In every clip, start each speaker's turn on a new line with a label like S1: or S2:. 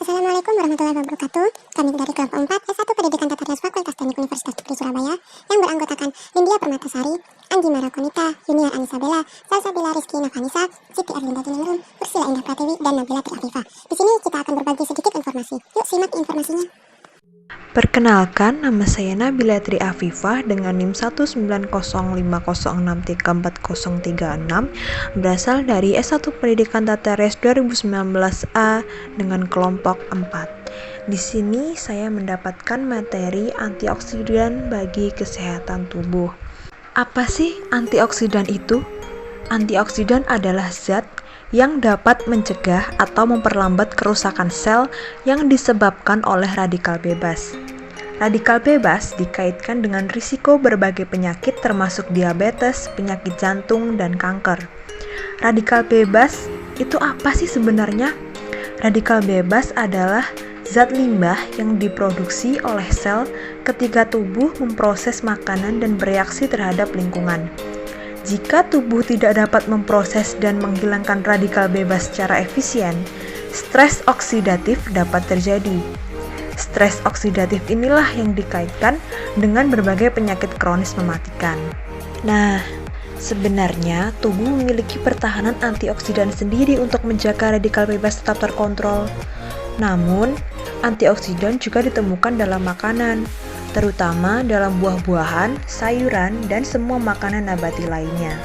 S1: Assalamualaikum warahmatullahi wabarakatuh. Kami dari kelompok 4 S1 Pendidikan Tata Rias Fakultas Teknik Universitas Negeri Surabaya yang beranggotakan Lindia Permatasari, Anggi Marakonita, Junior Anisabella, Salsabila Rizky Nafanisa, Siti Erlinda Tuningrum, Ursula Indah Pratiwi, dan Nabila Triafifa. Di sini kita akan berbagi sedikit informasi. Yuk simak informasinya.
S2: Perkenalkan, nama saya Nabila Triafifa dengan NIM 19050634036 berasal dari S1 Pendidikan Tata Rias 2019A dengan kelompok 4. Di sini saya mendapatkan materi antioksidan bagi kesehatan tubuh. Apa sih antioksidan itu? Antioksidan adalah zat yang dapat mencegah atau memperlambat kerusakan sel yang disebabkan oleh radikal bebas. Radikal bebas dikaitkan dengan risiko berbagai penyakit termasuk diabetes, penyakit jantung, dan kanker. Radikal bebas itu apa sih sebenarnya? Radikal bebas adalah zat limbah yang diproduksi oleh sel ketika tubuh memproses makanan dan bereaksi terhadap lingkungan. Jika tubuh tidak dapat memproses dan menghilangkan radikal bebas secara efisien, stres oksidatif dapat terjadi. Stres oksidatif inilah yang dikaitkan dengan berbagai penyakit kronis mematikan. Nah, sebenarnya tubuh memiliki pertahanan antioksidan sendiri untuk menjaga radikal bebas tetap terkontrol. Namun, antioksidan juga ditemukan dalam makanan, terutama dalam buah-buahan, sayuran, dan semua makanan nabati lainnya.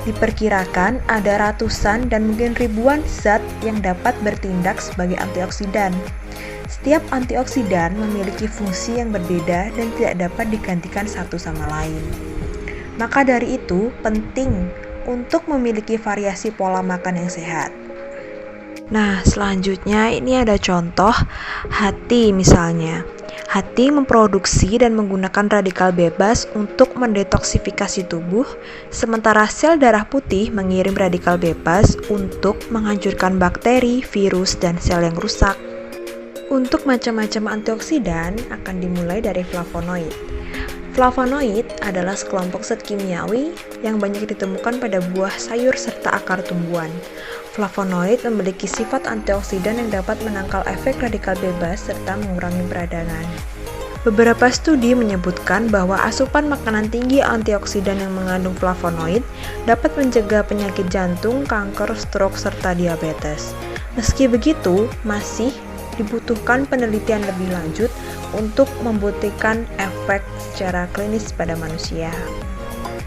S2: Diperkirakan ada ratusan dan mungkin ribuan zat yang dapat bertindak sebagai antioksidan. Setiap antioksidan memiliki fungsi yang berbeda dan tidak dapat digantikan satu sama lain. Maka dari itu, penting untuk memiliki variasi pola makan yang sehat. Nah, selanjutnya ini ada contoh hati misalnya. Hati memproduksi dan menggunakan radikal bebas untuk mendetoksifikasi tubuh, sementara sel darah putih mengirim radikal bebas untuk menghancurkan bakteri, virus, dan sel yang rusak. Untuk macam-macam antioksidan akan dimulai dari flavonoid. Flavonoid adalah sekelompok zat kimiawi yang banyak ditemukan pada buah, sayur, serta akar tumbuhan. Flavonoid memiliki sifat antioksidan yang dapat menangkal efek radikal bebas serta mengurangi peradangan. Beberapa studi menyebutkan bahwa asupan makanan tinggi antioksidan yang mengandung flavonoid dapat mencegah penyakit jantung, kanker, stroke, serta diabetes. Meski begitu, masih dibutuhkan penelitian lebih lanjut untuk membuktikan efek secara klinis pada manusia.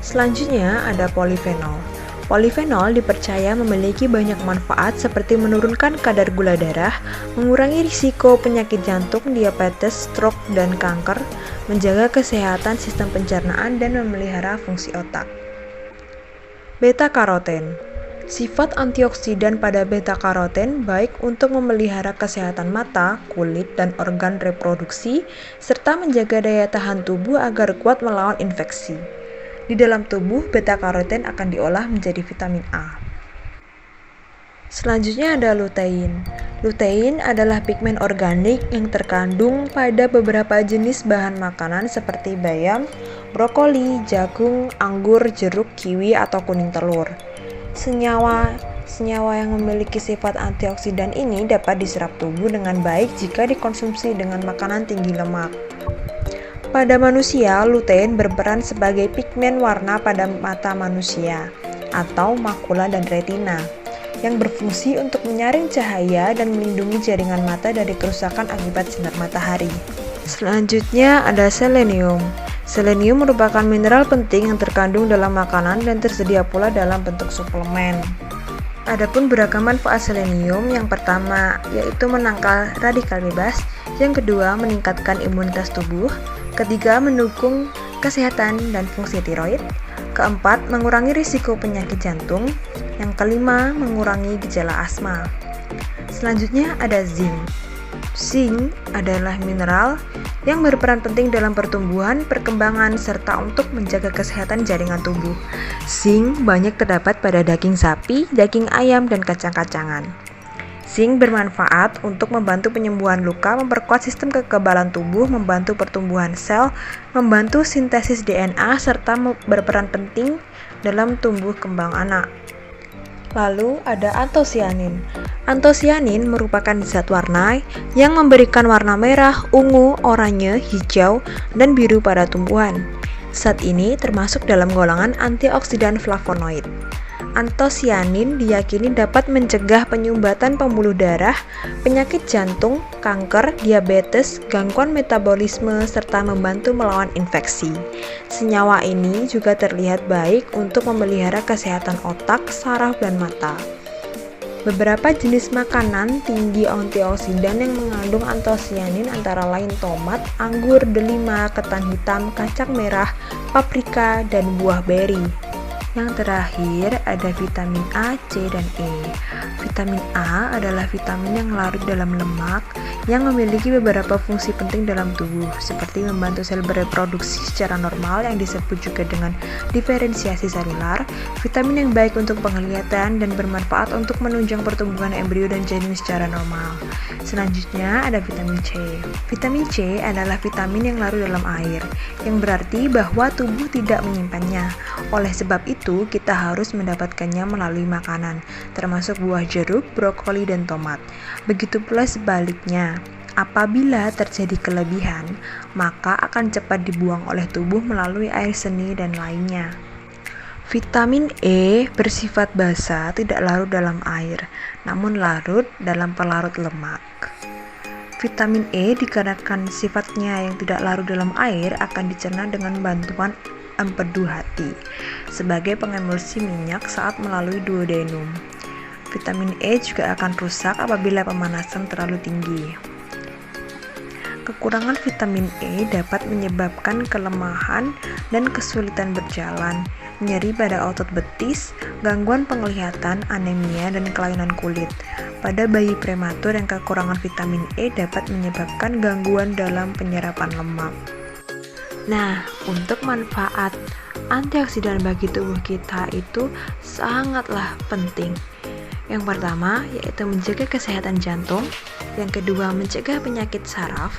S2: Selanjutnya ada polifenol. Polifenol dipercaya memiliki banyak manfaat seperti menurunkan kadar gula darah, mengurangi risiko penyakit jantung, diabetes, stroke, dan kanker, menjaga kesehatan sistem pencernaan, dan memelihara fungsi otak. Beta-karoten. Sifat antioksidan pada beta-karoten baik untuk memelihara kesehatan mata, kulit, dan organ reproduksi, serta menjaga daya tahan tubuh agar kuat melawan infeksi. Di dalam tubuh, beta-karoten akan diolah menjadi vitamin A. Selanjutnya ada lutein. Lutein adalah pigmen organik yang terkandung pada beberapa jenis bahan makanan seperti bayam, brokoli, jagung, anggur, jeruk, kiwi, atau kuning telur. Senyawa yang memiliki sifat antioksidan ini dapat diserap tubuh dengan baik jika dikonsumsi dengan makanan tinggi lemak. Pada manusia, lutein berperan sebagai pigmen warna pada mata manusia atau makula dan retina yang berfungsi untuk menyaring cahaya dan melindungi jaringan mata dari kerusakan akibat sinar matahari. Selanjutnya ada selenium. Selenium merupakan mineral penting yang terkandung dalam makanan dan tersedia pula dalam bentuk suplemen. Adapun beragam manfaat selenium, yang pertama yaitu menangkal radikal bebas, yang kedua meningkatkan imunitas tubuh, ketiga mendukung kesehatan dan fungsi tiroid, keempat mengurangi risiko penyakit jantung, yang kelima mengurangi gejala asma. Selanjutnya ada zinc. Zinc adalah mineral yang berperan penting dalam pertumbuhan, perkembangan, serta untuk menjaga kesehatan jaringan tubuh. Zinc banyak terdapat pada daging sapi, daging ayam, dan kacang-kacangan. Zinc bermanfaat untuk membantu penyembuhan luka, memperkuat sistem kekebalan tubuh, membantu pertumbuhan sel, membantu sintesis DNA, serta berperan penting dalam tumbuh kembang anak. Lalu ada antosianin. Antosianin merupakan zat warna yang memberikan warna merah, ungu, oranye, hijau, dan biru pada tumbuhan. Zat ini termasuk dalam golongan antioksidan flavonoid. Antosianin diyakini dapat mencegah penyumbatan pembuluh darah, penyakit jantung, kanker, diabetes, gangguan metabolisme, serta membantu melawan infeksi. Senyawa ini juga terlihat baik untuk memelihara kesehatan otak, saraf, dan mata. Beberapa jenis makanan tinggi antioksidan yang mengandung antosianin antara lain tomat, anggur, delima, ketan hitam, kacang merah, paprika, dan buah beri. Yang terakhir ada vitamin A, C, dan E. Vitamin A adalah vitamin yang larut dalam lemak yang memiliki beberapa fungsi penting dalam tubuh, seperti membantu sel bereproduksi secara normal yang disebut juga dengan diferensiasi selular, vitamin yang baik untuk penglihatan dan bermanfaat untuk menunjang pertumbuhan embrio dan janin secara normal. Selanjutnya ada vitamin C. Vitamin C adalah vitamin yang larut dalam air, yang berarti bahwa tubuh tidak menyimpannya. Oleh sebab itu, kita harus mendapatkannya melalui makanan, termasuk buah jeruk, brokoli, dan tomat. Begitu pula sebaliknya, apabila terjadi kelebihan, maka akan cepat dibuang oleh tubuh melalui air seni dan lainnya. Vitamin E bersifat basa, tidak larut dalam air, namun larut dalam pelarut lemak. Vitamin E dikarenakan sifatnya yang tidak larut dalam air akan dicerna dengan bantuan empedu hati sebagai pengemulsi minyak saat melalui duodenum. Vitamin E juga akan rusak apabila pemanasan terlalu tinggi. Kekurangan vitamin E dapat menyebabkan kelemahan dan kesulitan berjalan, nyeri pada otot betis, gangguan penglihatan, anemia, dan kelainan kulit. Pada bayi prematur yang kekurangan vitamin E dapat menyebabkan gangguan dalam penyerapan lemak. Nah, untuk manfaat antioksidan bagi tubuh kita itu sangatlah penting. Yang pertama yaitu menjaga kesehatan jantung, yang kedua mencegah penyakit saraf,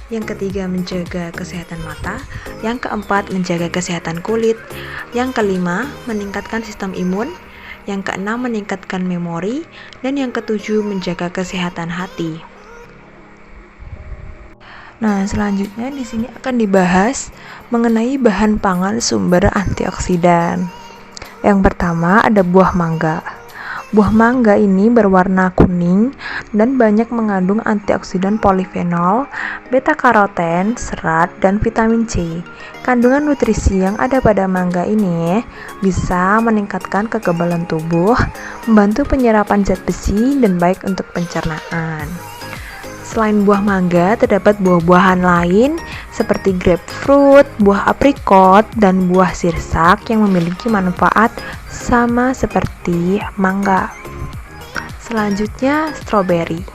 S2: yang ketiga menjaga kesehatan mata, yang keempat menjaga kesehatan kulit, yang kelima meningkatkan sistem imun, yang keenam meningkatkan memori, dan yang ketujuh menjaga kesehatan hati. Nah, selanjutnya di sini akan dibahas mengenai bahan pangan sumber antioksidan. Yang pertama ada buah mangga. Buah mangga ini berwarna kuning dan banyak mengandung antioksidan polifenol, beta-karoten, serat, dan vitamin C. Kandungan nutrisi yang ada pada mangga ini bisa meningkatkan kekebalan tubuh, membantu penyerapan zat besi, dan baik untuk pencernaan. Selain buah mangga, terdapat buah-buahan lain seperti grapefruit, buah aprikot, dan buah sirsak yang memiliki manfaat sama seperti mangga. Selanjutnya, stroberi.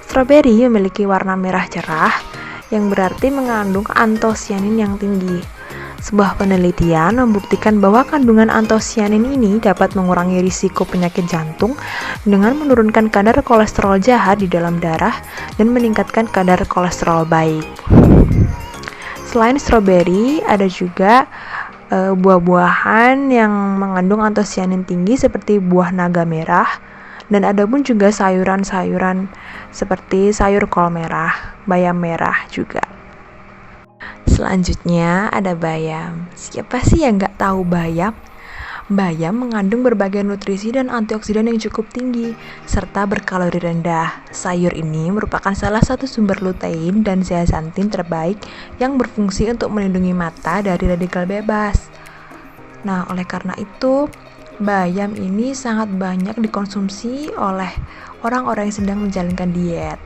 S2: Stroberi memiliki warna merah cerah yang berarti mengandung antosianin yang tinggi. Sebuah penelitian membuktikan bahwa kandungan antosianin ini dapat mengurangi risiko penyakit jantung dengan menurunkan kadar kolesterol jahat di dalam darah dan meningkatkan kadar kolesterol baik. Selain stroberi, ada juga buah-buahan yang mengandung antosianin tinggi seperti buah naga merah, dan ada pun juga sayuran-sayuran seperti sayur kol merah, bayam merah juga. Selanjutnya ada bayam. Siapa sih yang nggak tahu bayam? Bayam mengandung berbagai nutrisi dan antioksidan yang cukup tinggi, serta berkalori rendah. Sayur ini merupakan salah satu sumber lutein dan zeaxanthin terbaik yang berfungsi untuk melindungi mata dari radikal bebas. Nah, oleh karena itu, bayam ini sangat banyak dikonsumsi oleh orang-orang yang sedang menjalankan diet.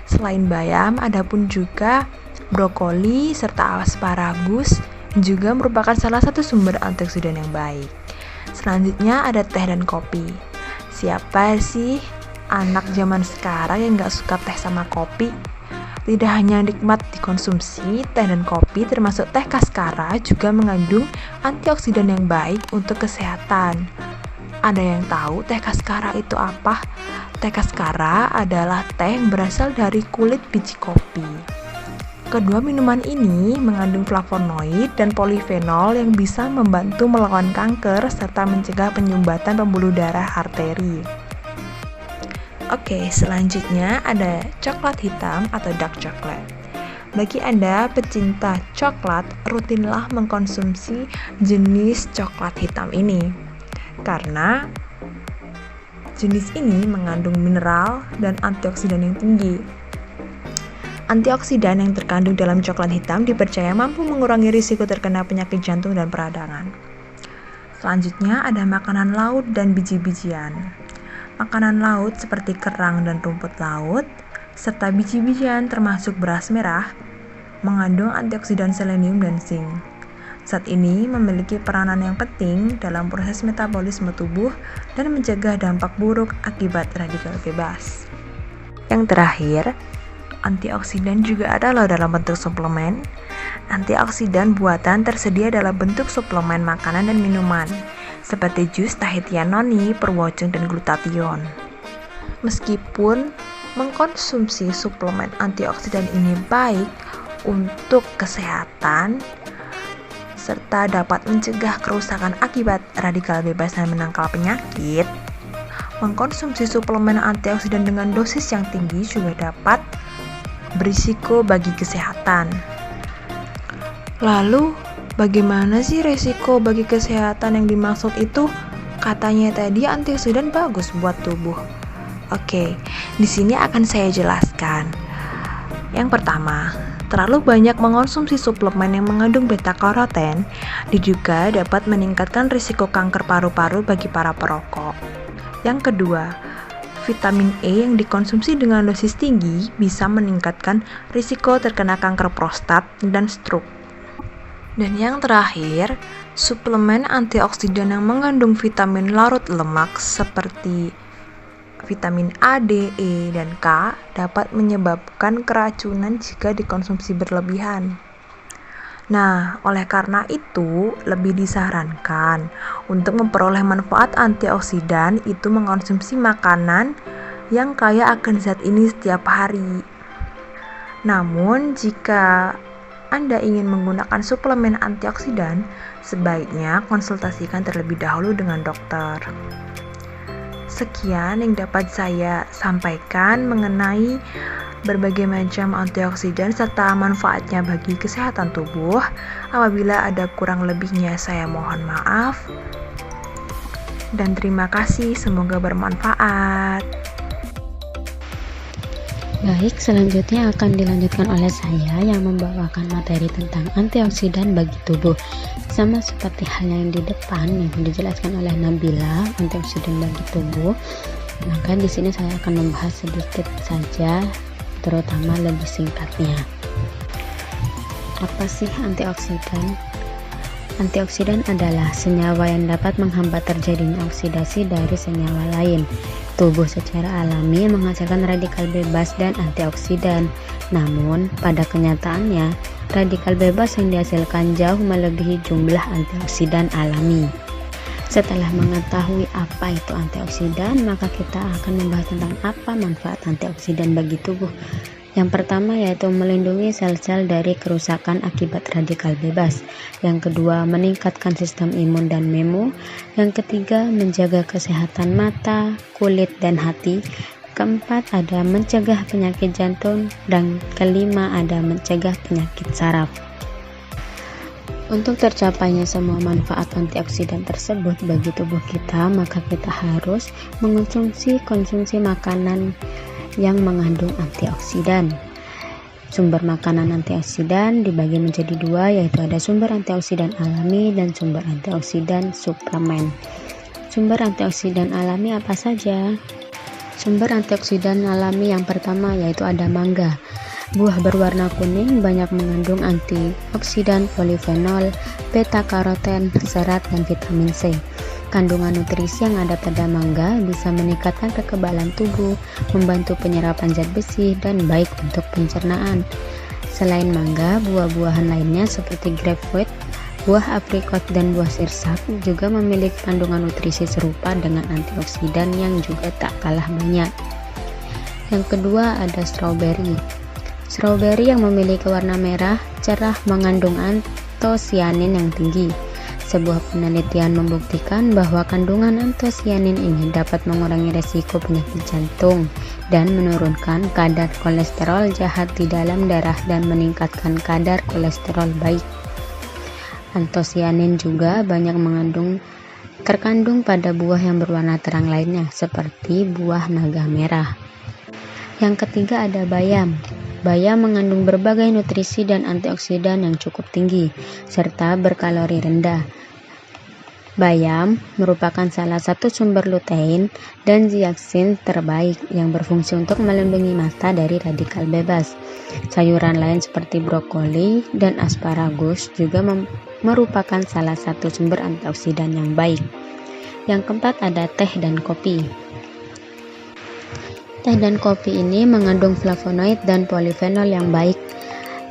S2: Selain bayam, ada pun juga brokoli serta asparagus juga merupakan salah satu sumber antioksidan yang baik. Selanjutnya ada teh dan kopi. Siapa sih anak zaman sekarang yang gak suka teh sama kopi? Tidak hanya nikmat dikonsumsi, teh dan kopi termasuk teh kaskara juga mengandung antioksidan yang baik untuk kesehatan. Ada yang tahu teh kaskara itu apa? Teh kaskara adalah teh yang berasal dari kulit biji kopi. Kedua minuman ini mengandung flavonoid dan polifenol yang bisa membantu melawan kanker serta mencegah penyumbatan pembuluh darah arteri. Oke, selanjutnya ada coklat hitam atau dark chocolate. Bagi Anda pecinta coklat, rutinlah mengkonsumsi jenis coklat hitam ini. Karena jenis ini mengandung mineral dan antioksidan yang tinggi. Antioksidan yang terkandung dalam coklat hitam dipercaya mampu mengurangi risiko terkena penyakit jantung dan peradangan. Selanjutnya ada makanan laut dan biji-bijian. Makanan laut seperti kerang dan rumput laut, serta biji-bijian termasuk beras merah, mengandung antioksidan selenium dan zinc. Zat ini memiliki peranan yang penting dalam proses metabolisme tubuh dan mencegah dampak buruk akibat radikal bebas. Yang terakhir, antioksidan juga ada loh dalam bentuk suplemen. Antioksidan buatan tersedia dalam bentuk suplemen makanan dan minuman, seperti jus Tahitian noni, perwoceng, dan glutathione. Meskipun mengkonsumsi suplemen antioksidan ini baik untuk kesehatan, serta dapat mencegah kerusakan akibat radikal bebas dan menangkal penyakit, mengkonsumsi suplemen antioksidan dengan dosis yang tinggi juga dapat berisiko bagi kesehatan. Lalu, bagaimana sih resiko bagi kesehatan yang dimaksud itu? Katanya tadi antioksidan bagus buat tubuh. Oke, di sini akan saya jelaskan. Yang pertama, terlalu banyak mengonsumsi suplemen yang mengandung beta-karoten diduga dapat meningkatkan risiko kanker paru-paru bagi para perokok. Yang kedua, vitamin E yang dikonsumsi dengan dosis tinggi bisa meningkatkan risiko terkena kanker prostat dan stroke. Dan yang terakhir, suplemen antioksidan yang mengandung vitamin larut lemak seperti vitamin A, D, E, dan K dapat menyebabkan keracunan jika dikonsumsi berlebihan. Nah, oleh karena itu, lebih disarankan untuk memperoleh manfaat antioksidan itu mengkonsumsi makanan yang kaya akan zat ini setiap hari. Namun, jika Anda ingin menggunakan suplemen antioksidan, sebaiknya konsultasikan terlebih dahulu dengan dokter. Sekian yang dapat saya sampaikan mengenai berbagai macam antioksidan serta manfaatnya bagi kesehatan tubuh. Apabila ada kurang lebihnya saya mohon maaf. Dan terima kasih, semoga bermanfaat.
S3: Baik, selanjutnya akan dilanjutkan oleh saya yang membawakan materi tentang antioksidan bagi tubuh. Sama seperti halnya yang di depan yang dijelaskan oleh Nabila, antioksidan bagi tubuh. Maka di sini saya akan membahas sedikit saja, terutama lebih singkatnya. Apa sih antioksidan? Antioksidan adalah senyawa yang dapat menghambat terjadinya oksidasi dari senyawa lain. Tubuh secara alami menghasilkan radikal bebas dan antioksidan. Namun, pada kenyataannya, radikal bebas yang dihasilkan jauh melebihi jumlah antioksidan alami. Setelah mengetahui apa itu antioksidan, maka kita akan membahas tentang apa manfaat antioksidan bagi tubuh. Yang pertama yaitu melindungi sel-sel dari kerusakan akibat radikal bebas. Yang kedua, meningkatkan sistem imun dan memo. Yang ketiga, menjaga kesehatan mata, kulit, dan hati. Keempat, ada mencegah penyakit jantung. Dan kelima, ada mencegah penyakit saraf. Untuk tercapainya semua manfaat antioksidan tersebut bagi tubuh kita, maka kita harus mengonsumsi makanan yang mengandung antioksidan. Sumber makanan antioksidan dibagi menjadi dua, yaitu ada sumber antioksidan alami dan sumber antioksidan suplemen. Sumber antioksidan alami apa saja? Sumber antioksidan alami yang pertama yaitu ada mangga. Buah berwarna kuning banyak mengandung antioksidan, polifenol, beta-karoten, serat, dan vitamin C. Kandungan nutrisi yang ada pada mangga bisa meningkatkan kekebalan tubuh, membantu penyerapan zat besi, dan baik untuk pencernaan. Selain mangga, buah-buahan lainnya seperti grapefruit, buah aprikot, dan buah sirsak juga memiliki kandungan nutrisi serupa dengan antioksidan yang juga tak kalah banyak. Yang kedua ada strawberry. Strawberry yang memiliki warna merah cerah mengandung antosianin yang tinggi. Sebuah penelitian membuktikan bahwa kandungan antosianin ini dapat mengurangi resiko penyakit jantung dan menurunkan kadar kolesterol jahat di dalam darah dan meningkatkan kadar kolesterol baik. Antosianin juga banyak terkandung pada buah yang berwarna terang lainnya, seperti buah naga merah. Yang ketiga ada bayam. Bayam mengandung berbagai nutrisi dan antioksidan yang cukup tinggi, serta berkalori rendah. Bayam merupakan salah satu sumber lutein dan zeaksin terbaik yang berfungsi untuk melindungi mata dari radikal bebas. Sayuran lain seperti brokoli dan asparagus juga merupakan salah satu sumber antioksidan yang baik. Yang keempat ada teh dan kopi. Teh dan kopi ini mengandung flavonoid dan polifenol yang baik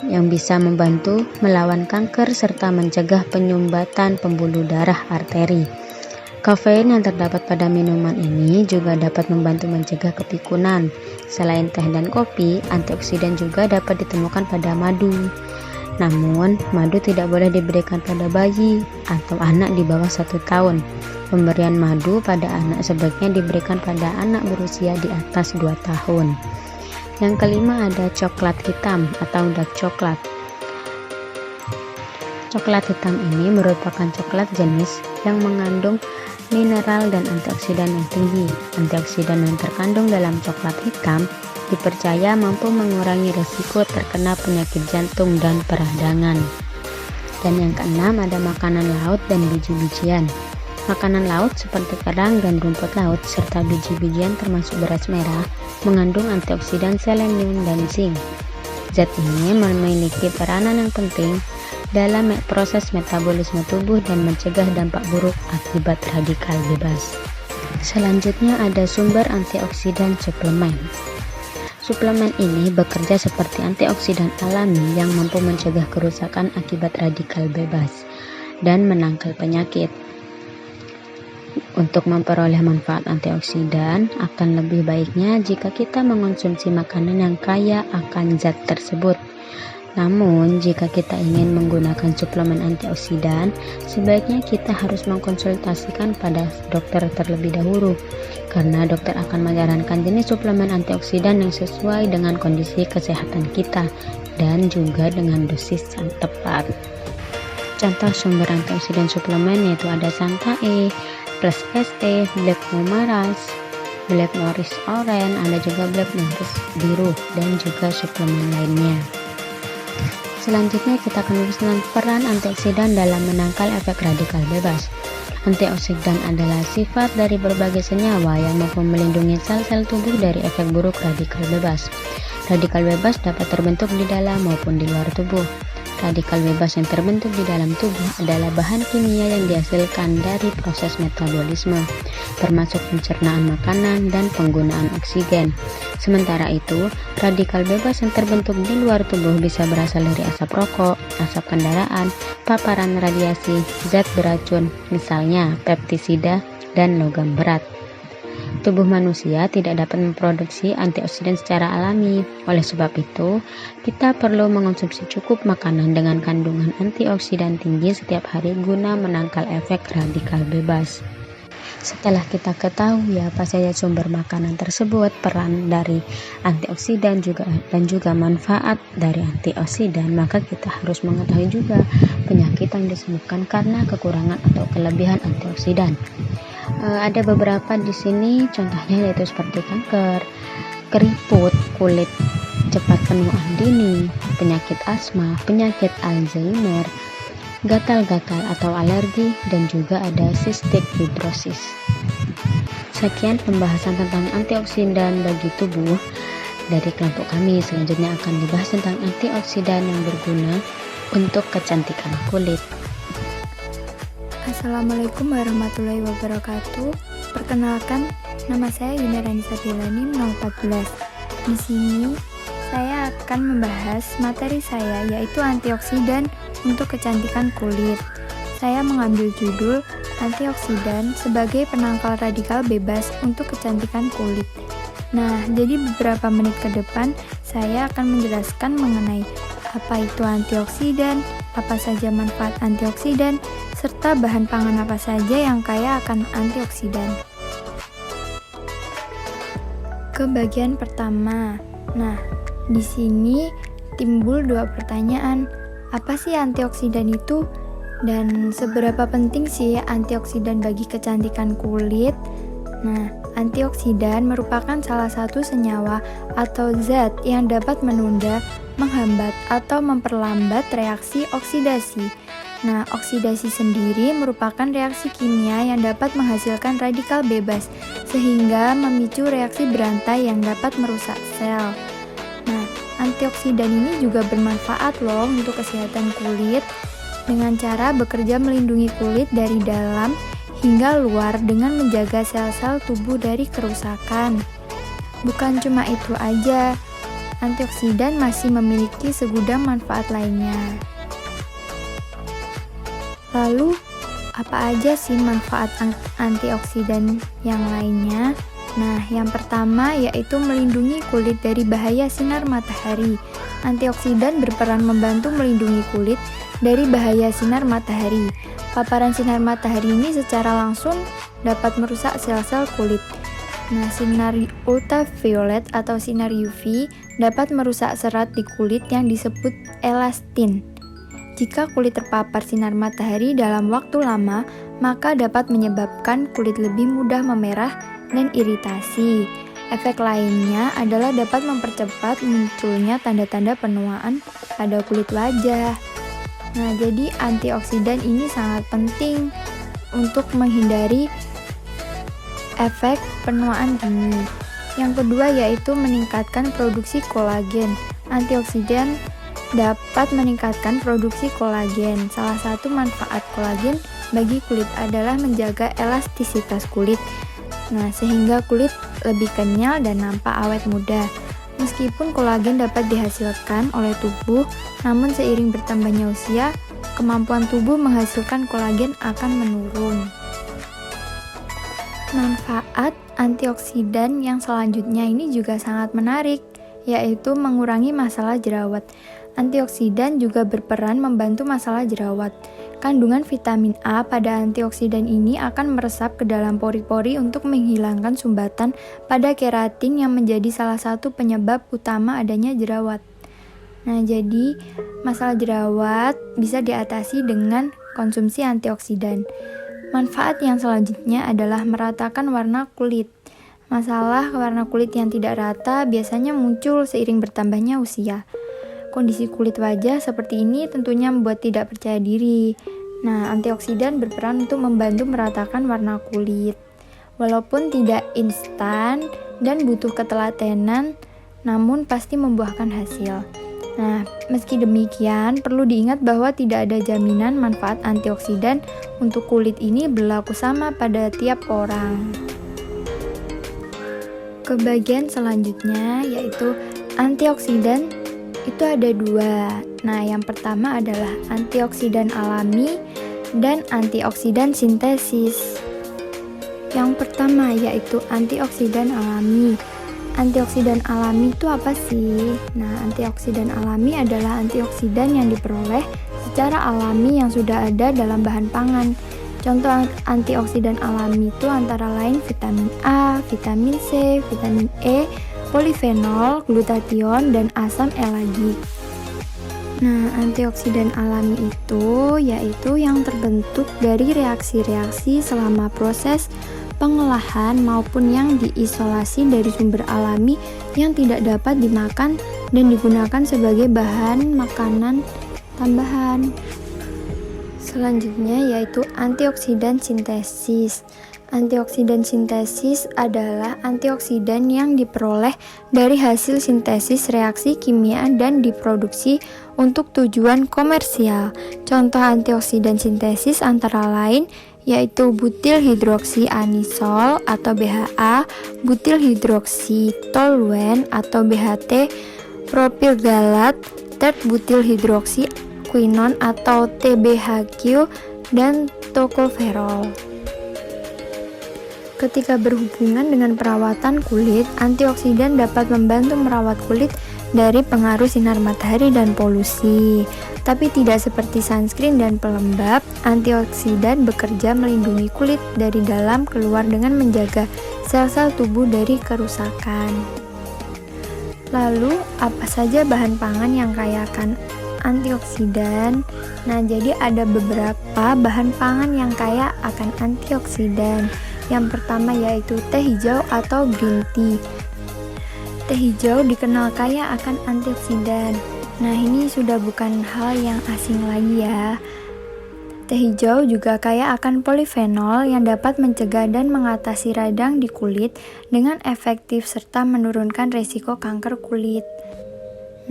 S3: yang bisa membantu melawan kanker serta mencegah penyumbatan pembuluh darah arteri. Kafein yang terdapat pada minuman ini juga dapat membantu mencegah kepikunan. Selain teh dan kopi, antioksidan juga dapat ditemukan pada madu. Namun, madu tidak boleh diberikan pada bayi atau anak di bawah 1 tahun. Pemberian madu pada anak sebaiknya diberikan pada anak berusia di atas 2 tahun. Yang kelima ada coklat hitam atau dark coklat. Coklat hitam ini merupakan coklat jenis yang mengandung mineral dan antioksidan yang tinggi. Antioksidan yang terkandung dalam coklat hitam dipercaya mampu mengurangi risiko terkena penyakit jantung dan peradangan. Dan yang keenam ada makanan laut dan biji-bijian. Makanan laut seperti kerang dan rumput laut serta biji-bijian termasuk beras merah mengandung antioksidan selenium dan zinc. Zat ini memiliki peranan yang penting dalam proses metabolisme tubuh dan mencegah dampak buruk akibat radikal bebas. Selanjutnya ada sumber antioksidan suplemen. Suplemen ini bekerja seperti antioksidan alami yang mampu mencegah kerusakan akibat radikal bebas dan menangkal penyakit. Untuk memperoleh manfaat antioksidan, akan lebih baiknya jika kita mengonsumsi makanan yang kaya akan zat tersebut. Namun, jika kita ingin menggunakan suplemen antioksidan, sebaiknya kita harus mengkonsultasikan pada dokter terlebih dahulu, karena dokter akan menyarankan jenis suplemen antioksidan yang sesuai dengan kondisi kesehatan kita dan juga dengan dosis yang tepat. Contoh sumber antioksidan suplemen yaitu ada Santa E, Plus ST, Black Momaras, Black Norris Orange, ada juga Black Norris Biru, dan juga suplemen lainnya. Selanjutnya kita akan membahas tentang peran antioksidan dalam menangkal efek radikal bebas. Antioksidan adalah sifat dari berbagai senyawa yang mampu melindungi sel-sel tubuh dari efek buruk radikal bebas. Radikal bebas dapat terbentuk di dalam maupun di luar tubuh. Radikal bebas yang terbentuk di dalam tubuh adalah bahan kimia yang dihasilkan dari proses metabolisme, termasuk pencernaan makanan dan penggunaan oksigen. Sementara itu, radikal bebas yang terbentuk di luar tubuh bisa berasal dari asap rokok, asap kendaraan, paparan radiasi, zat beracun, misalnya pestisida dan logam berat. Tubuh manusia tidak dapat memproduksi antioksidan secara alami. Oleh sebab itu, kita perlu mengonsumsi cukup makanan dengan kandungan antioksidan tinggi setiap hari guna menangkal efek radikal bebas. Setelah kita ketahui apa saja sumber makanan tersebut, peran dari antioksidan dan juga manfaat dari antioksidan, maka kita harus mengetahui juga penyakit yang disebabkan karena kekurangan atau kelebihan antioksidan. Ada beberapa di sini contohnya yaitu seperti kanker, keriput, kulit cepat penuaan dini, penyakit asma, penyakit Alzheimer, gatal-gatal atau alergi, dan juga ada cystic fibrosis. Sekian pembahasan tentang antioksidan bagi tubuh dari kelompok kami. Selanjutnya akan dibahas tentang antioksidan yang berguna untuk kecantikan kulit.
S4: Assalamualaikum warahmatullahi wabarakatuh. Perkenalkan, nama saya Yunia Ranisa Bilani 014. Di sini saya akan membahas materi saya yaitu antioksidan untuk kecantikan kulit. Saya mengambil judul antioksidan sebagai penangkal radikal bebas untuk kecantikan kulit. Nah, jadi beberapa menit ke depan saya akan menjelaskan mengenai apa itu antioksidan, apa saja manfaat antioksidan, serta bahan pangan apa saja yang kaya akan antioksidan. Ke bagian pertama. Nah, di sini timbul dua pertanyaan. Apa sih antioksidan itu? Dan seberapa penting sih antioksidan bagi kecantikan kulit? Nah, antioksidan merupakan salah satu senyawa atau zat yang dapat menunda, menghambat, atau memperlambat reaksi oksidasi. Nah, oksidasi sendiri merupakan reaksi kimia yang dapat menghasilkan radikal bebas, sehingga memicu reaksi berantai yang dapat merusak sel. Nah, antioksidan ini juga bermanfaat loh untuk kesehatan kulit, dengan cara bekerja melindungi kulit dari dalam hingga luar dengan menjaga sel-sel tubuh dari kerusakan. Bukan cuma itu aja, antioksidan masih memiliki segudang manfaat lainnya. Lalu, apa aja sih manfaat antioksidan yang lainnya? Nah, yang pertama yaitu melindungi kulit dari bahaya sinar matahari. Antioksidan berperan membantu melindungi kulit dari bahaya sinar matahari. Paparan sinar matahari ini secara langsung dapat merusak sel-sel kulit. Nah, sinar ultraviolet atau sinar UV dapat merusak serat di kulit yang disebut elastin. Jika kulit terpapar sinar matahari dalam waktu lama, maka dapat menyebabkan kulit lebih mudah memerah dan iritasi. Efek lainnya adalah dapat mempercepat munculnya tanda-tanda penuaan pada kulit wajah. Nah, jadi antioksidan ini sangat penting untuk menghindari efek penuaan dini. Yang kedua yaitu meningkatkan produksi kolagen. Antioksidan dapat meningkatkan produksi kolagen. Salah satu manfaat kolagen bagi kulit adalah menjaga elastisitas kulit. Nah, sehingga kulit lebih kenyal dan nampak awet muda. Meskipun kolagen dapat dihasilkan oleh tubuh, namun seiring bertambahnya usia, kemampuan tubuh menghasilkan kolagen akan menurun. Manfaat antioksidan yang selanjutnya ini juga sangat menarik, yaitu mengurangi masalah jerawat. Antioksidan juga berperan membantu masalah jerawat. Kandungan vitamin A pada antioksidan ini akan meresap ke dalam pori-pori untuk menghilangkan sumbatan pada keratin yang menjadi salah satu penyebab utama adanya jerawat. Nah, jadi masalah jerawat bisa diatasi dengan konsumsi antioksidan. Manfaat yang selanjutnya adalah meratakan warna kulit. Masalah warna kulit yang tidak rata biasanya muncul seiring bertambahnya usia. Kondisi kulit wajah seperti ini tentunya membuat tidak percaya diri. Nah, antioksidan berperan untuk membantu meratakan warna kulit. Walaupun tidak instan dan butuh ketelatenan, namun pasti membuahkan hasil. Nah, meski demikian, perlu diingat bahwa tidak ada jaminan manfaat antioksidan untuk kulit ini berlaku sama pada tiap orang. Ke bagian selanjutnya yaitu antioksidan itu ada dua. Nah, yang pertama adalah antioksidan alami dan antioksidan sintesis. Yang pertama yaitu antioksidan alami. Antioksidan alami itu apa sih? Nah, antioksidan alami adalah antioksidan yang diperoleh secara alami yang sudah ada dalam bahan pangan. Contoh antioksidan alami itu antara lain vitamin A, vitamin C, vitamin E, polifenol, glutathione, dan asam elagik. Nah, antioksidan alami itu yaitu yang terbentuk dari reaksi-reaksi selama proses pengolahan maupun yang diisolasi dari sumber alami yang tidak dapat dimakan dan digunakan sebagai bahan makanan tambahan. Selanjutnya yaitu antioksidan sintesis. Antioksidan sintesis adalah antioksidan yang diperoleh dari hasil sintesis reaksi kimia dan diproduksi untuk tujuan komersial. Contoh antioksidan sintesis antara lain yaitu butil hidroksi anisol atau BHA, butil hidroksi toluen atau BHT, propilgalat, tert butil hidroksi quinon atau TBHQ, dan tocoferol. Ketika berhubungan dengan perawatan kulit, antioksidan dapat membantu merawat kulit dari pengaruh sinar matahari dan polusi. Tapi tidak seperti sunscreen dan pelembab, antioksidan bekerja melindungi kulit dari dalam keluar dengan menjaga sel-sel tubuh dari kerusakan. Lalu, apa saja bahan pangan yang kaya akan antioksidan? Nah, jadi ada beberapa bahan pangan yang kaya akan antioksidan. Yang pertama yaitu teh hijau atau green tea. Teh hijau dikenal kaya akan antioksidan. Nah, ini sudah bukan hal yang asing lagi ya. Teh hijau juga kaya akan polifenol yang dapat mencegah dan mengatasi radang di kulit dengan efektif serta menurunkan resiko kanker kulit.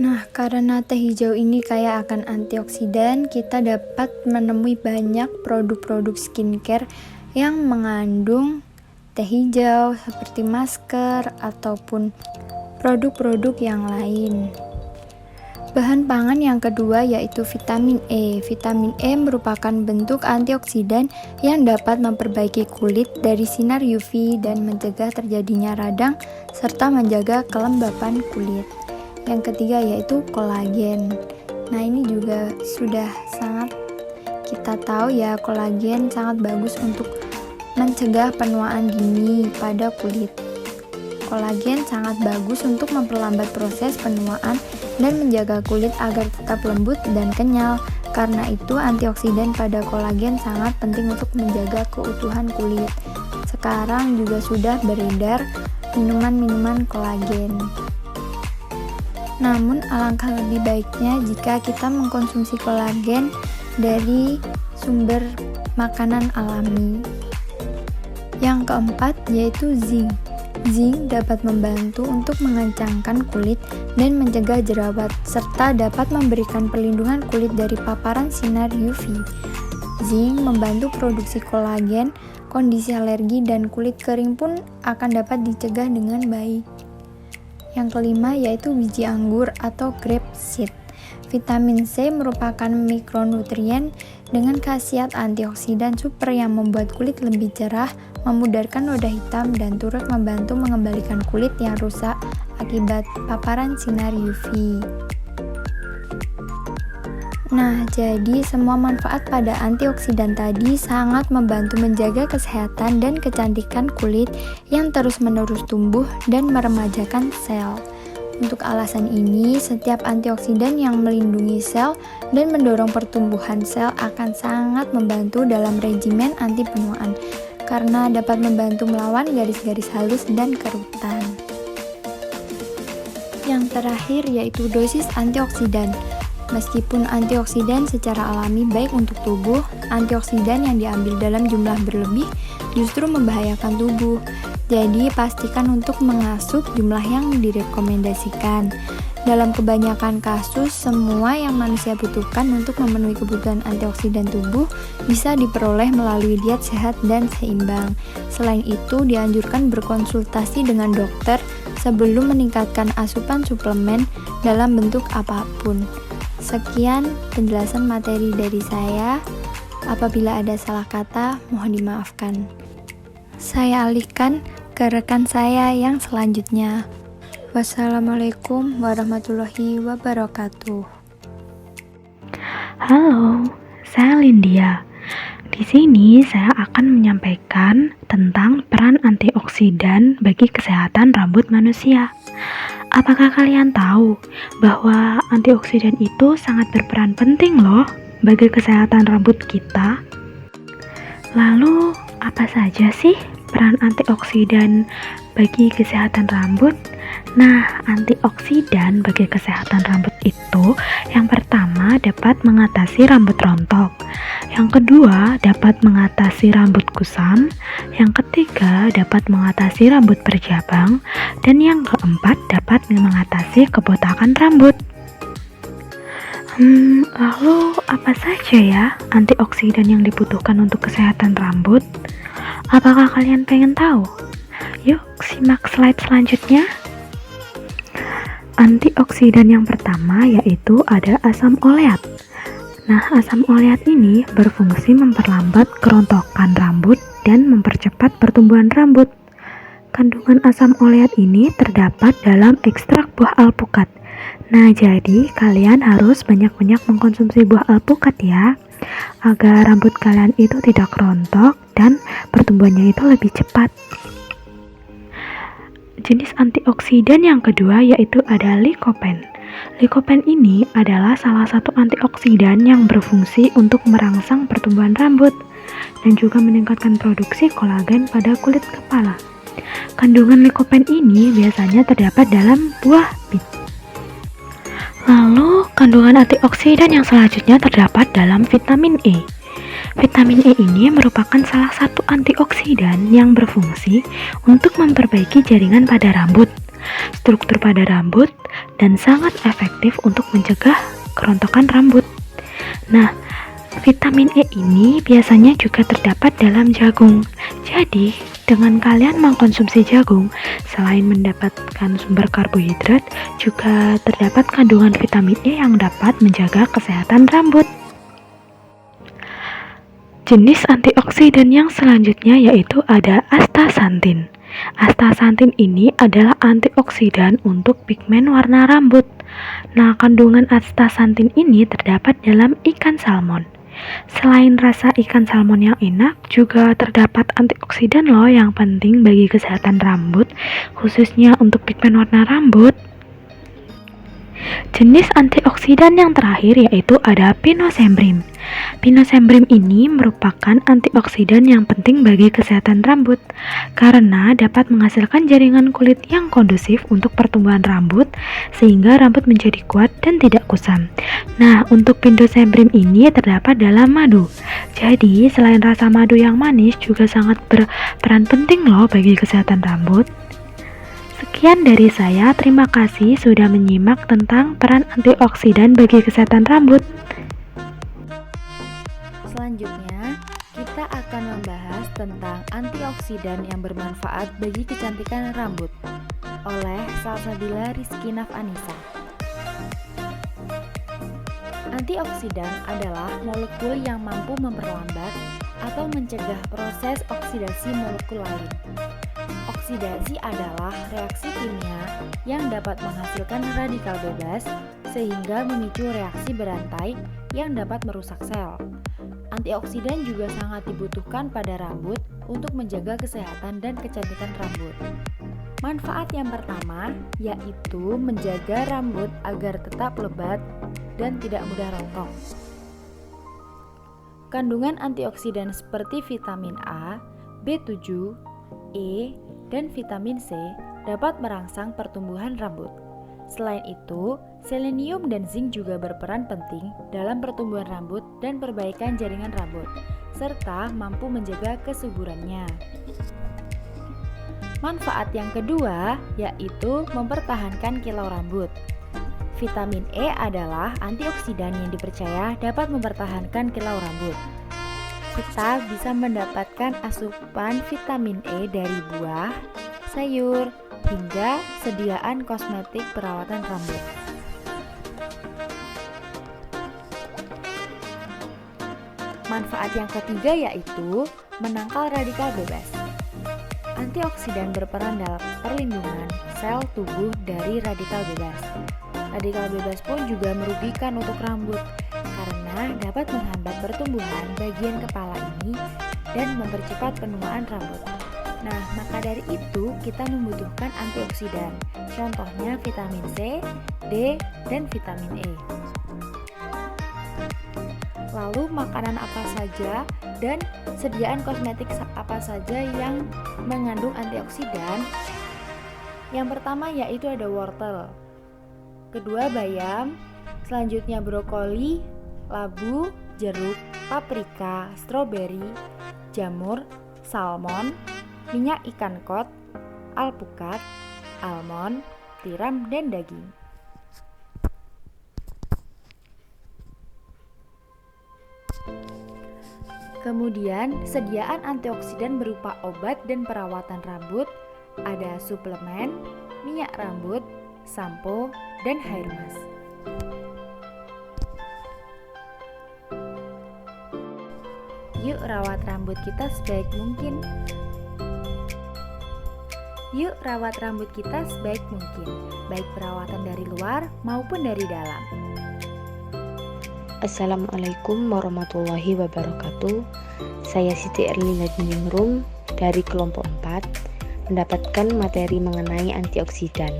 S4: Nah, karena teh hijau ini kaya akan antioksidan, kita dapat menemui banyak produk-produk skincare yang mengandung teh hijau seperti masker ataupun produk-produk yang lain. Bahan pangan yang kedua yaitu vitamin E. Vitamin E merupakan bentuk antioksidan yang dapat memperbaiki kulit dari sinar UV dan mencegah terjadinya radang serta menjaga kelembapan kulit. Yang ketiga yaitu kolagen. Nah, ini juga sudah sangat kita tahu ya, kolagen sangat bagus untuk mencegah penuaan dini pada kulit. Kolagen sangat bagus untuk memperlambat proses penuaan dan menjaga kulit agar tetap lembut dan kenyal. Karena itu, antioksidan pada kolagen sangat penting untuk menjaga keutuhan kulit. Sekarang juga sudah beredar minuman-minuman kolagen. Namun, alangkah lebih baiknya jika kita mengkonsumsi kolagen dari sumber makanan alami. Yang keempat yaitu zinc. Zinc dapat membantu untuk mengencangkan kulit dan mencegah jerawat, serta dapat memberikan perlindungan kulit dari paparan sinar UV. Zinc membantu produksi kolagen, kondisi alergi dan kulit kering pun akan dapat dicegah dengan baik. Yang kelima yaitu biji anggur atau grape seed. Vitamin C merupakan mikronutrien dengan khasiat antioksidan super yang membuat kulit lebih cerah, memudarkan noda hitam, dan turut membantu mengembalikan kulit yang rusak akibat paparan sinar UV. Nah, jadi semua manfaat pada antioksidan tadi sangat membantu menjaga kesehatan dan kecantikan kulit yang terus-menerus tumbuh dan meremajakan sel. Untuk alasan ini, setiap antioksidan yang melindungi sel dan mendorong pertumbuhan sel akan sangat membantu dalam regimen anti penuaan, karena dapat membantu melawan garis-garis halus dan kerutan. Yang terakhir yaitu dosis antioksidan. Meskipun antioksidan secara alami baik untuk tubuh, antioksidan yang diambil dalam jumlah berlebih justru membahayakan tubuh. Jadi, pastikan untuk mengasup jumlah yang direkomendasikan. Dalam kebanyakan kasus, semua yang manusia butuhkan untuk memenuhi kebutuhan antioksidan tubuh bisa diperoleh melalui diet sehat dan seimbang. Selain itu, dianjurkan berkonsultasi dengan dokter sebelum meningkatkan asupan suplemen dalam bentuk apapun. Sekian penjelasan materi dari saya. Apabila ada salah kata, mohon dimaafkan. Saya alihkan ke rekan saya yang selanjutnya. Wassalamualaikum warahmatullahi wabarakatuh.
S5: Halo, saya Lindia. Di sini saya akan menyampaikan tentang peran antioksidan bagi kesehatan rambut manusia. Apakah kalian tahu bahwa antioksidan itu sangat berperan penting loh bagi kesehatan rambut kita? Lalu, apa saja sih peran antioksidan bagi kesehatan rambut? Nah, antioksidan bagi kesehatan rambut itu yang pertama dapat mengatasi rambut rontok, yang kedua dapat mengatasi rambut kusam, yang ketiga dapat mengatasi rambut berjabang, dan yang keempat dapat mengatasi kebotakan rambut. Lalu apa saja ya antioksidan yang dibutuhkan untuk kesehatan rambut? Apakah kalian pengen tahu? Yuk simak slide selanjutnya. Antioksidan yang pertama yaitu ada asam oleat. Nah, asam oleat ini berfungsi memperlambat kerontokan rambut dan mempercepat pertumbuhan rambut. Kandungan asam oleat ini terdapat dalam ekstrak buah alpukat, Nah, jadi kalian harus banyak-banyak mengkonsumsi buah alpukat ya, agar rambut kalian itu tidak rontok dan pertumbuhannya itu lebih cepat. Jenis antioksidan yang kedua yaitu ada likopen. Likopen ini adalah salah satu antioksidan yang berfungsi untuk merangsang pertumbuhan rambut dan juga meningkatkan produksi kolagen pada kulit kepala. Kandungan likopen ini biasanya terdapat dalam buah bit. Lalu, kandungan antioksidan yang selanjutnya terdapat dalam vitamin E. Vitamin E ini merupakan salah satu antioksidan yang berfungsi untuk memperbaiki jaringan pada rambut, struktur pada rambut, dan sangat efektif untuk mencegah kerontokan rambut. Nah, vitamin E ini biasanya juga terdapat dalam jagung. Jadi, dengan kalian mengkonsumsi jagung, selain mendapatkan sumber karbohidrat, juga terdapat kandungan vitamin E yang dapat menjaga kesehatan rambut. Jenis antioksidan yang selanjutnya yaitu ada astaxanthin. Astaxanthin ini adalah antioksidan untuk pigmen warna rambut. Nah, kandungan astaxanthin ini terdapat dalam ikan salmon. Selain rasa ikan salmon yang enak, juga terdapat antioksidan loh yang penting bagi kesehatan rambut, khususnya untuk pigmen warna rambut. Jenis antioksidan yang terakhir yaitu ada pinosembrim. Pinosembrim ini merupakan antioksidan yang penting bagi kesehatan rambut karena dapat menghasilkan jaringan kulit yang kondusif untuk pertumbuhan rambut sehingga rambut menjadi kuat dan tidak kusam. Nah, untuk pinosembrim ini terdapat dalam madu. Jadi, selain rasa madu yang manis juga sangat berperan penting loh bagi kesehatan rambut. Sekian dari saya, terima kasih sudah menyimak tentang peran antioksidan bagi kesehatan rambut.
S4: Selanjutnya, kita akan membahas tentang antioksidan yang bermanfaat bagi kecantikan rambut oleh Salsabila Rizky Naf'anisa. Antioksidan adalah molekul yang mampu memperlambat atau mencegah proses oksidasi molekul lain. Oksidasi adalah reaksi kimia yang dapat menghasilkan radikal bebas sehingga memicu reaksi berantai yang dapat merusak sel. Antioksidan juga sangat dibutuhkan pada rambut untuk menjaga kesehatan dan kecantikan rambut. Manfaat yang pertama yaitu menjaga rambut agar tetap lebat dan tidak mudah rontok. Kandungan antioksidan seperti vitamin A, B7, E, dan vitamin C dapat merangsang pertumbuhan rambut. Selain itu, selenium dan zinc juga berperan penting dalam pertumbuhan rambut dan perbaikan jaringan rambut, serta mampu menjaga kesuburannya. Manfaat yang kedua yaitu mempertahankan kilau rambut. Vitamin E adalah antioksidan yang dipercaya dapat mempertahankan kilau rambut. Kita bisa mendapatkan asupan vitamin E dari buah, sayur, hingga sediaan kosmetik perawatan rambut. Manfaat yang ketiga yaitu menangkal radikal bebas. Antioksidan berperan dalam perlindungan sel tubuh dari radikal bebas. Radikal bebas pun juga merugikan untuk rambut karena dapat menghambat pertumbuhan bagian kepala ini dan mempercepat penuaan rambut. Nah, maka dari itu kita membutuhkan antioksidan. Contohnya vitamin C, D, dan vitamin E. Lalu makanan apa saja dan sediaan kosmetik apa saja yang mengandung antioksidan? Yang pertama yaitu ada wortel. Kedua bayam, selanjutnya brokoli, labu, jeruk, paprika, stroberi, jamur, salmon, minyak ikan kod, alpukat, almond, tiram, dan daging. Kemudian, sediaan antioksidan berupa obat dan perawatan rambut, ada suplemen, minyak rambut, sampo, dan hair mask. Yuk rawat rambut kita sebaik mungkin. Yuk rawat rambut kita sebaik mungkin, baik perawatan dari luar maupun dari dalam.
S3: Assalamualaikum warahmatullahi wabarakatuh. Saya Siti Erlina Diningrum dari kelompok 4 mendapatkan materi mengenai antioksidan.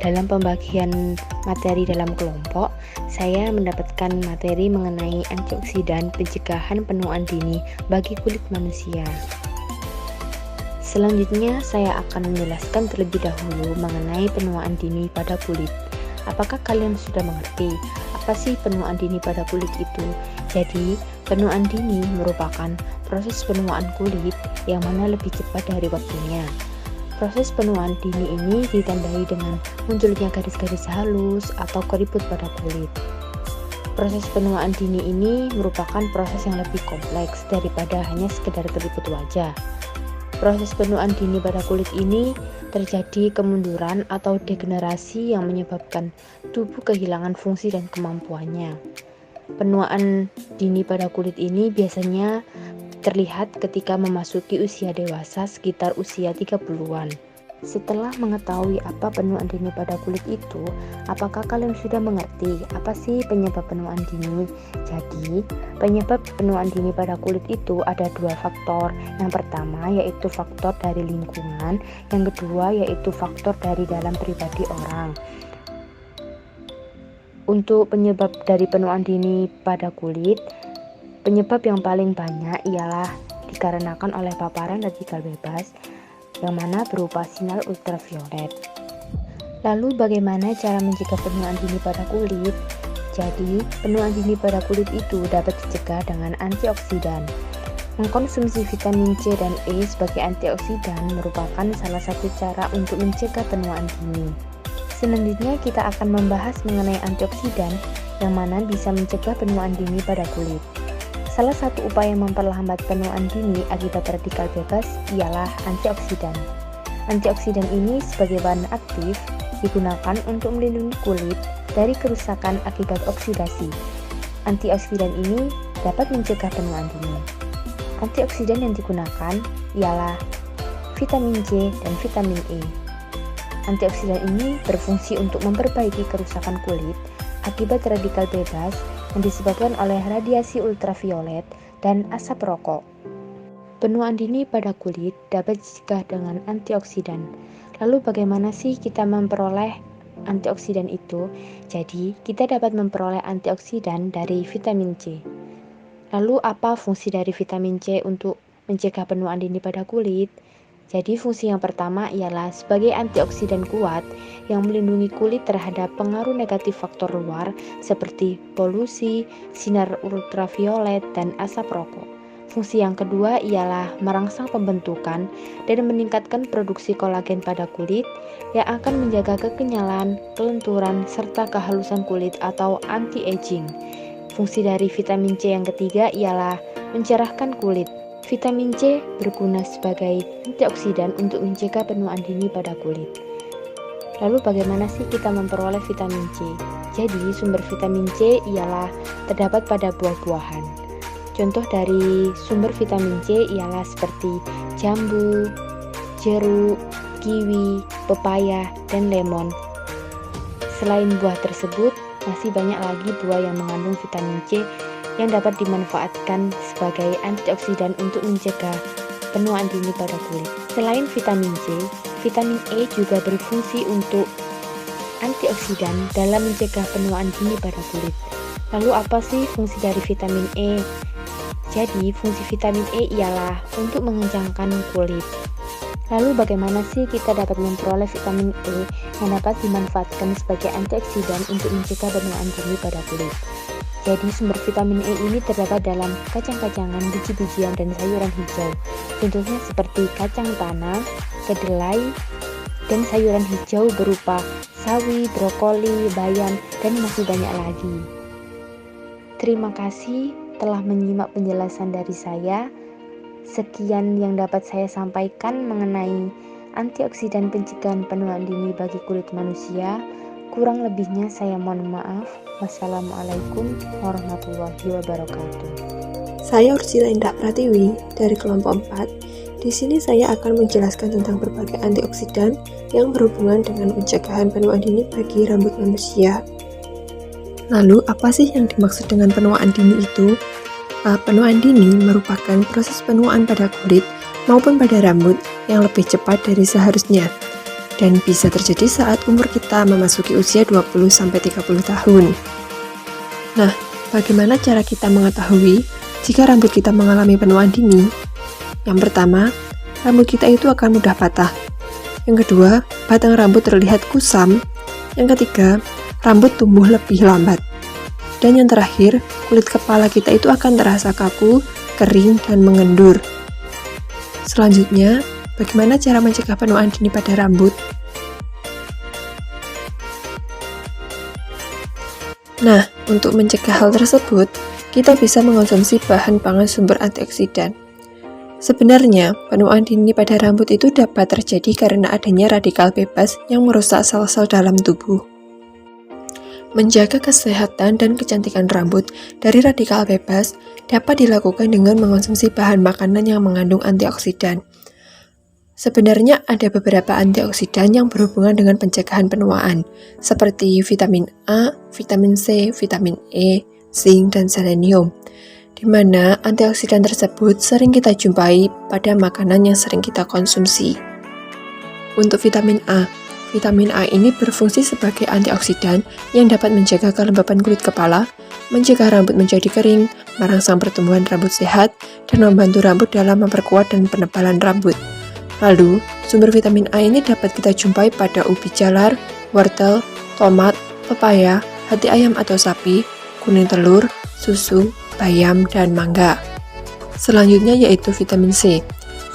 S3: Dalam pembagian materi dalam kelompok, saya mendapatkan materi mengenai antioksidan pencegahan penuaan dini bagi kulit manusia. Selanjutnya, saya akan menjelaskan terlebih dahulu mengenai penuaan dini pada kulit. Apakah kalian sudah mengerti apa sih penuaan dini pada kulit itu? Jadi, penuaan dini merupakan proses penuaan kulit yang mana lebih cepat dari waktunya. Proses penuaan dini ini ditandai dengan munculnya garis-garis halus atau keriput pada kulit. Proses penuaan dini ini merupakan proses yang lebih kompleks daripada hanya sekedar keriput wajah. Proses penuaan dini pada kulit ini terjadi kemunduran atau degenerasi yang menyebabkan tubuh kehilangan fungsi dan kemampuannya. Penuaan dini pada kulit ini biasanya terlihat ketika memasuki usia dewasa sekitar usia 30-an. Setelah mengetahui apa penuaan dini pada kulit itu, apakah kalian sudah mengerti apa sih penyebab penuaan dini? Jadi, penyebab penuaan dini pada kulit itu ada 2 faktor. Yang pertama yaitu faktor dari lingkungan, yang kedua yaitu faktor dari dalam pribadi orang. Untuk penyebab dari penuaan dini pada kulit, penyebab yang paling banyak ialah dikarenakan oleh paparan radikal bebas yang mana berupa sinar ultraviolet. Lalu bagaimana cara mencegah penuaan dini pada kulit? Jadi, penuaan dini pada kulit itu dapat dicegah dengan antioksidan. Mengkonsumsi vitamin C dan E sebagai antioksidan merupakan salah satu cara untuk mencegah penuaan dini. Selanjutnya kita akan membahas mengenai antioksidan yang mana bisa mencegah penuaan dini pada kulit. Salah satu upaya memperlambat penuaan dini akibat radikal bebas ialah antioksidan. Antioksidan ini sebagai bahan aktif digunakan untuk melindungi kulit dari kerusakan akibat oksidasi. Antioksidan ini dapat mencegah penuaan dini. Antioksidan yang digunakan ialah vitamin C dan vitamin E. Antioksidan ini berfungsi untuk memperbaiki kerusakan kulit akibat radikal bebas yang disebabkan oleh radiasi ultraviolet dan asap rokok. Penuaan dini pada kulit dapat dicegah dengan antioksidan. Lalu bagaimana sih kita memperoleh antioksidan itu? Jadi, kita dapat memperoleh antioksidan dari vitamin C. Lalu apa fungsi dari vitamin C untuk mencegah penuaan dini pada kulit? Jadi fungsi yang pertama ialah sebagai antioksidan kuat yang melindungi kulit terhadap pengaruh negatif faktor luar seperti polusi, sinar ultraviolet, dan asap rokok. Fungsi yang kedua ialah merangsang pembentukan dan meningkatkan produksi kolagen pada kulit yang akan menjaga kekenyalan, kelenturan, serta kehalusan kulit atau anti-aging. Fungsi dari vitamin C yang ketiga ialah mencerahkan kulit. Vitamin C berguna sebagai antioksidan untuk mencegah penuaan dini pada kulit. Lalu bagaimana sih kita memperoleh vitamin C? Jadi sumber vitamin C ialah terdapat pada buah-buahan. Contoh dari sumber vitamin C ialah seperti jambu, jeruk, kiwi, pepaya, dan lemon. Selain buah tersebut, masih banyak lagi buah yang mengandung vitamin C yang dapat dimanfaatkan sebagai antioksidan untuk mencegah penuaan dini pada kulit. Selain vitamin C, vitamin E juga berfungsi untuk antioksidan dalam mencegah penuaan dini pada kulit. Lalu apa sih fungsi dari vitamin E? Jadi, fungsi vitamin E ialah untuk mengencangkan kulit. Lalu bagaimana sih kita dapat memperoleh vitamin E yang dapat dimanfaatkan sebagai antioksidan untuk mencegah penuaan dini pada kulit? Jadi sumber vitamin E ini terdapat dalam kacang-kacangan, biji-bijian, dan sayuran hijau. Contohnya seperti kacang tanah, kedelai, dan sayuran hijau berupa sawi, brokoli, bayam, dan masih banyak lagi. Terima kasih telah menyimak penjelasan dari saya. Sekian yang dapat saya sampaikan mengenai antioksidan pencegahan penuaan dini bagi kulit manusia. Kurang lebihnya saya mohon maaf. Wassalamualaikum warahmatullahi wabarakatuh.
S6: Saya Ursula Indah Pratiwi dari kelompok 4
S2: Di sini saya akan menjelaskan tentang berbagai antioksidan yang berhubungan dengan pencegahan penuaan dini bagi rambut manusia. Lalu, apa sih yang dimaksud dengan penuaan dini itu? Penuaan dini merupakan proses penuaan pada kulit maupun pada rambut yang lebih cepat dari seharusnya dan bisa terjadi saat umur kita memasuki usia 20-30 tahun. Nah, bagaimana cara kita mengetahui jika rambut kita mengalami penuaan dini? Yang pertama, rambut kita itu akan mudah patah. Yang kedua, batang rambut terlihat kusam. Yang ketiga, rambut tumbuh lebih lambat. Dan yang terakhir, kulit kepala kita itu akan terasa kaku, kering, dan mengendur. Selanjutnya, bagaimana cara mencegah penuaan dini pada rambut? Nah, untuk mencegah hal tersebut, kita bisa mengonsumsi bahan pangan sumber antioksidan. Sebenarnya, penuaan dini pada rambut itu dapat terjadi karena adanya radikal bebas yang merusak sel-sel dalam tubuh. Menjaga kesehatan dan kecantikan rambut dari radikal bebas dapat dilakukan dengan mengonsumsi bahan makanan yang mengandung antioksidan. Sebenarnya ada beberapa antioksidan yang berhubungan dengan pencegahan penuaan, seperti vitamin A, vitamin C, vitamin E, zinc, dan selenium, di mana antioksidan tersebut sering kita jumpai pada makanan yang sering kita konsumsi. Untuk vitamin A ini berfungsi sebagai antioksidan yang dapat menjaga kelembapan kulit kepala, mencegah rambut menjadi kering, merangsang pertumbuhan rambut sehat, dan membantu rambut dalam memperkuat dan penebalan rambut. Lalu, sumber vitamin A ini dapat kita jumpai pada ubi jalar, wortel, tomat, pepaya, hati ayam atau sapi, kuning telur, susu, bayam, dan mangga. Selanjutnya yaitu vitamin C.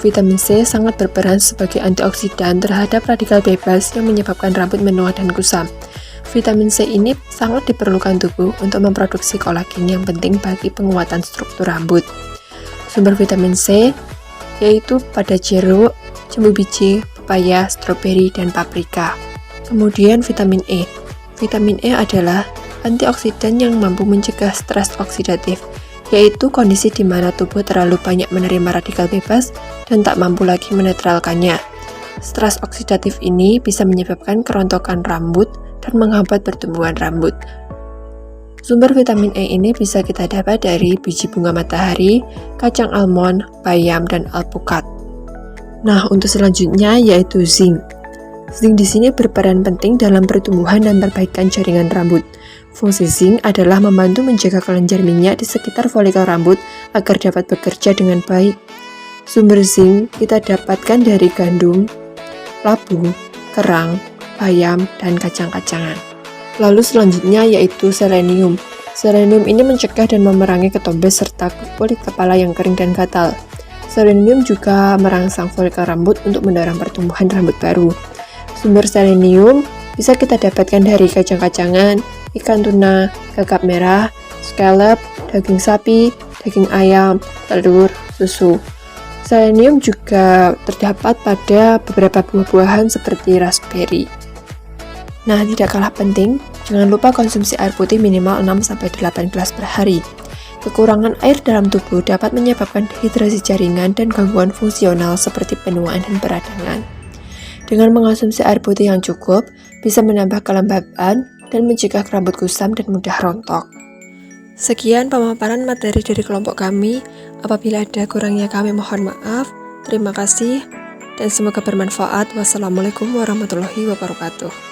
S2: Vitamin C sangat berperan sebagai antioksidan terhadap radikal bebas yang menyebabkan rambut menua dan kusam. Vitamin C ini sangat diperlukan tubuh untuk memproduksi kolagen yang penting bagi penguatan struktur rambut. Sumber vitamin C yaitu pada jeruk, jambu biji, pepaya, stroberi, dan paprika. Kemudian vitamin E. Vitamin E adalah antioksidan yang mampu mencegah stres oksidatif, yaitu kondisi di mana tubuh terlalu banyak menerima radikal bebas dan tak mampu lagi menetralkannya. Stres oksidatif ini bisa menyebabkan kerontokan rambut dan menghambat pertumbuhan rambut. Sumber vitamin E ini bisa kita dapat dari biji bunga matahari, kacang almond, bayam, dan alpukat. Nah, untuk selanjutnya yaitu zinc. Zinc di sini berperan penting dalam pertumbuhan dan perbaikan jaringan rambut. Fungsi zinc adalah membantu menjaga kelenjar minyak di sekitar folikel rambut agar dapat bekerja dengan baik. Sumber zinc kita dapatkan dari gandum, labu, kerang, bayam, dan kacang-kacangan. Lalu selanjutnya yaitu selenium. Selenium ini mencegah dan memerangi ketombes serta kulit kepala yang kering dan gatal. Selenium juga merangsang folikel rambut untuk mendorong pertumbuhan rambut baru. Sumber selenium bisa kita dapatkan dari kacang-kacangan, ikan tuna, gagap merah, scallop, daging sapi, daging ayam, telur, susu. Selenium juga terdapat pada beberapa buah-buahan seperti raspberry. Nah, tidak kalah penting, jangan lupa konsumsi air putih minimal 6-8 gelas per hari. Kekurangan air dalam tubuh dapat menyebabkan dehidrasi jaringan dan gangguan fungsional seperti penuaan dan peradangan. Dengan mengonsumsi air putih yang cukup, bisa menambah kelembaban dan mencegah rambut kusam dan mudah rontok. Sekian pemaparan materi dari kelompok kami. Apabila ada kurangnya kami mohon maaf. Terima kasih dan semoga bermanfaat. Wassalamualaikum warahmatullahi wabarakatuh.